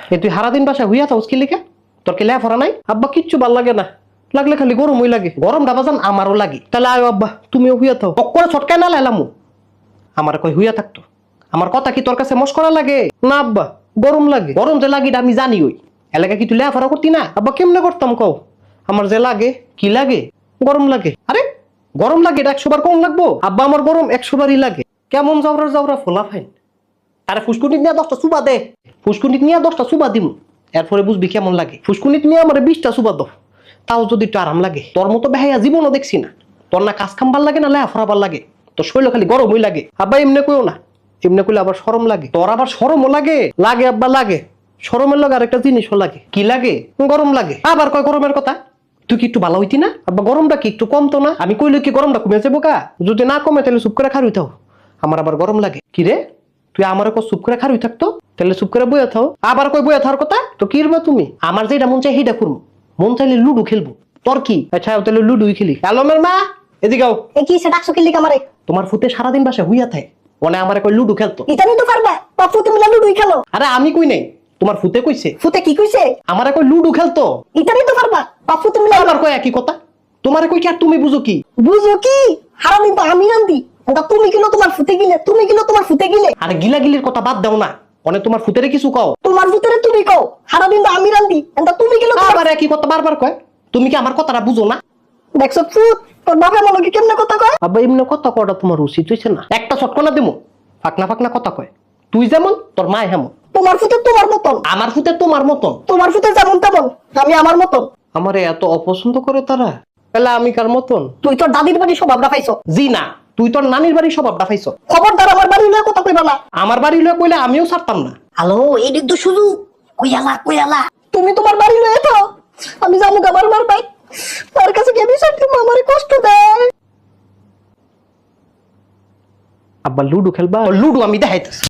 তুই সারাদিন বাসায় হইয়া থাকস কি লিখে? তোর কি লেফারা নাই? আব্বা কিচ্ছু ভাল লাগে না, লাগলে খালি গরমই লাগে। গরম ডাবাজান আমারও লাগে। তাহলে আয় আব্বা তুমিও হইয়া থাও। অক্করে ছটকায় না লাইলামু। আমার কই হইয়া থাকতো। আমার কথা কি তোর কাছে মস্করা লাগে? না আব্বা গরম লাগে। গরম যে লাগে আমি জানি। ওই এলাকা কি তুই লেফারা করতি না? আব্বা কেমনে করতাম কও? আমার যে লাগে কি লাগে? গরম লাগে। আরে গরম লাগে এটা 100 বার কম লাগবো? আব্বা আমার গরম 100 বারই লাগে। কেমন জাউরা ফোলা ফাইন। আরে ফুসকুনিত নিয়ে 10টা সুবা দে। ফুসকুনিত নিয়ে 10টা সুবা দিমু, এরপরে বুঝবি কেমন লাগে। ফুসকুনিত নিয়ে আমার 20টা সুবা দাও, তাও যদি একটু আরাম লাগে। তোর মতো বেহাইয়া জীবনও দেখছি না। তোর না কাজ কাম ভাল লাগে না লেফারা ভাল লাগে, তোর শরীর খালি গরমই লাগে। আব্বা এমনি কইও না, এমনি কইলে আবার শরম লাগে। তোর আবার শরমও লাগে? লাগে আব্বা লাগে। শরমের লগে আরেকটা জিনিসও লাগে। কি লাগে? গরম লাগে। আবার কয় গরমের কথা। তুই কি একটু ভালো হইতি না? আব্বা গরমটা কি একটু কমতো না? আমি কইলে কি গরমটা কমে যাবো কা? যদি না কমে তাহলে চুপ করে খারুই থাও। আমার আবার গরম লাগে। কি রে তুই আমার কো চুপ করে খারুই থাকতো? তাহলে চুপ করে বইয়া থাও। আবার কই বইয়া থাকার কথা? তো কি করবে তুমি? আমার যেটা মন চাই সেইটা করবো। মন চাইলে লুডু খেলবো। তোর কি? আচ্ছা তাহলে লুডুই খেলি। আলমের মা এদিকে আও। এ কি সে ডাকছো কিল্লি আমারে? তোমার ফুতে সারাদিন বাসা হইয়া থাকে, মনে আমারে কই লুডু খেলতো। ইতানি তো পারবা, বাপু তুমি লুডুই খেলো। আরে আমি কই নাই, তোমার ফুতে কইছে। ফুতে কি কইছে? আমারে কই লুডু খেলতো। ইতানি তো পারবা, বাপু তুমি আবার কই একই কথা। তোমারে কই কি আর তুমি বুঝো কি? বুঝো কি? হারামি তো আমি রান্দি। ওটা তুমি কিলো তোমার ফুতে গিলে, তুমি কিলো তোমার ফুতে গিলে। আরে গিলাগিলির কথা বাদ দাও না, অনে তোমার ফুতেরে কিছু কও। তোমার ভিতরে তুমি কও, হারামি তো আমি রান্দি। এটা তুমি কিলো আবার একই কথা বারবার কয়। তুমি কি আমার কথাটা বুঝো না? দেখছো ফুট, তোর বাপের মনে কি কেমনে কথা কয়? আব্বা এমনি কথা কয়টা তোমার উচিত হইছে না? একটা ছটকনা দেমু, ফাকনা কথা কয়। তুই যেমন তোর মা হেমন। তোমার ফুতে তোমার মতন, আমার ফুতে তোমার মতন। তোমার ফুতে যেমন তেমন, আমি আমার মতন। আমারে এত অপছন্দ করে তারা, তাহলে আমি কার মতন? তুই তোর দাদির বাড়ি স্বভাবটা পাইছো। জি না, তুই তোর নানির বাড়ি স্বভাবটা পাইছো। খবরদার আমার বাড়ি লয়ে কথা কইবা না। আমার বাড়ি লয়ে কইলে আমিও ছাড়তাম না। হ্যালো, এই দিক তো শুধু কইয়ালা তুমি তোমার বাড়ি লয়ে থাও, আমি জানি আমার মার ভাই তার কাছে গিয়ে বিষয় তুমি আমারে কষ্ট দেয়। আব্বা লুডু খেলবা? লুডু আমি দেখাইতেছি।